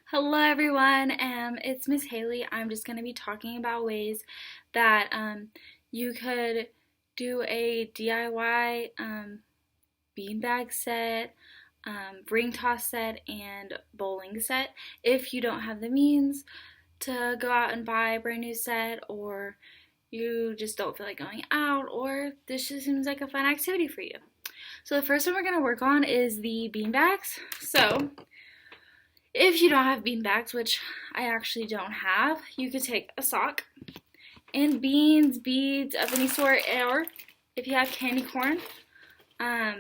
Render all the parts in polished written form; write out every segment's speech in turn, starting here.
Hello everyone, it's Miss Haley. I'm just going to be talking about ways that you could do a DIY beanbag set, ring toss set, and bowling set if you don't have the means to go out and buy a brand new set, or you just don't feel like going out, or this just seems like a fun activity for you. So the first one we're going to work on is the beanbags. So if you don't have beanbags, which I actually don't have, you could take a sock and beans, beads of any sort, or if you have candy corn, I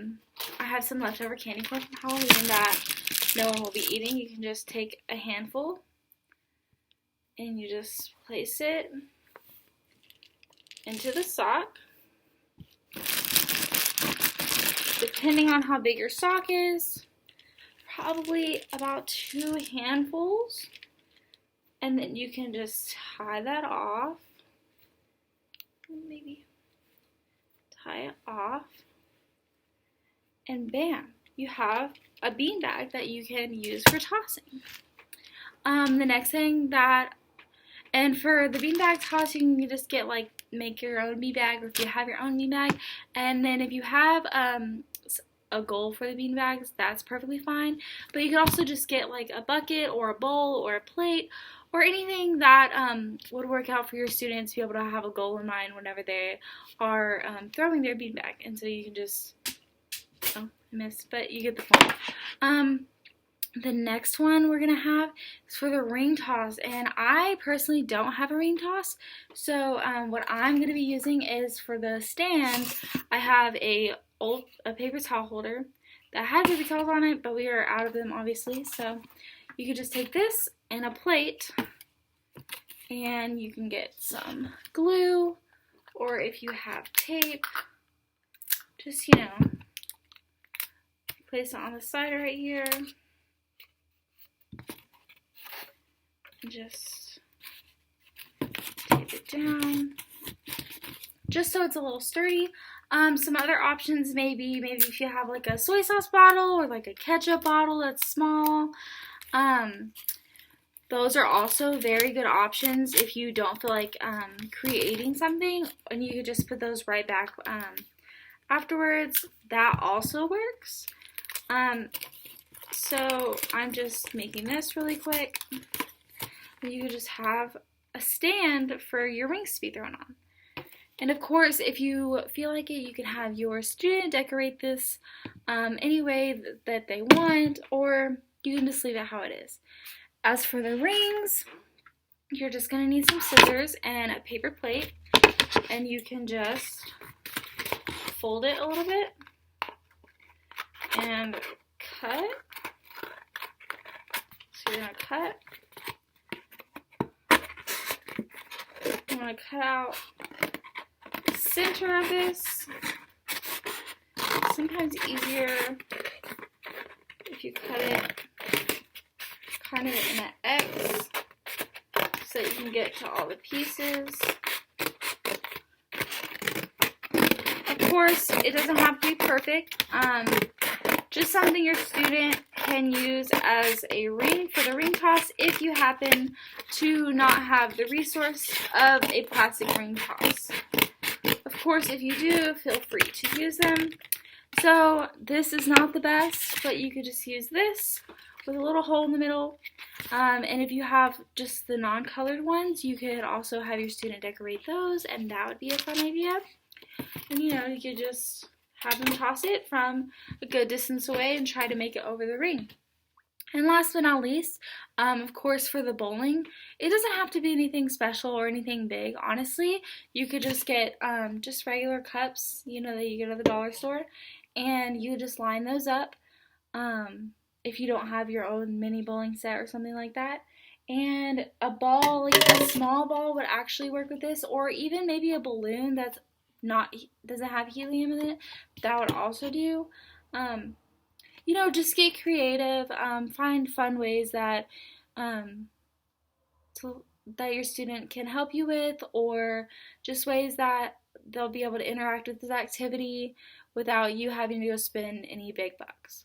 have some leftover candy corn from Halloween that no one will be eating. You can just take a handful and you just place it into the sock. Depending on how big your sock is, probably about 2 handfuls, and then you can just tie that off. Maybe tie it off, and bam, you have a beanbag that you can use for tossing. The next thing and for the beanbag tossing, you just make your own beanbag, or if you have your own beanbag, and then if you have a goal for the beanbags, that's perfectly fine. But you can also just get like a bucket or a bowl or a plate or anything that would work out for your students to be able to have a goal in mind whenever they are throwing their beanbag. And so you can just, oh, I missed, but you get the point. The next one we're going to have is for the ring toss, and I personally don't have a ring toss, so what I'm going to be using is for the stand, I have a paper towel holder that had paper towels on it, but we are out of them obviously, so you could just take this and a plate, and you can get some glue, or if you have tape, just, place it on the side right here. Just tape it down, just so it's a little sturdy. Some other options maybe if you have like a soy sauce bottle or like a ketchup bottle that's small. Those are also very good options if you don't feel like creating something, and you could just put those right back afterwards. That also works. So I'm just making this really quick. You could just have a stand for your rings to be thrown on. And of course, if you feel like it, you can have your student decorate this any way that they want, or you can just leave it how it is. As for the rings, you're just going to need some scissors and a paper plate, and you can just fold it a little bit and cut. So you're going to cut. I'm going to cut out the center of this. Sometimes easier if you cut it kind of in an X so that you can get to all the pieces. Of course, it doesn't have to be perfect. Just something your student can use as a ring for the ring toss if you happen to not have the resource of a plastic ring toss. Of course, if you do, feel free to use them. So this is not the best, but you could just use this with a little hole in the middle. And if you have just the non-colored ones, you could also have your student decorate those, and that would be a fun idea. And you could just have them toss it from a good distance away and try to make it over the ring. And last but not least, of course, for the bowling, it doesn't have to be anything special or anything big. Honestly, you could just get just regular cups, that you get at the dollar store, and you just line those up if you don't have your own mini bowling set or something like that. And a ball, like a small ball, would actually work with this, or even maybe a balloon that's doesn't have helium in it. That would also do. Just get creative. Find fun ways that that your student can help you with, or just ways that they'll be able to interact with this activity without you having to go spend any big bucks.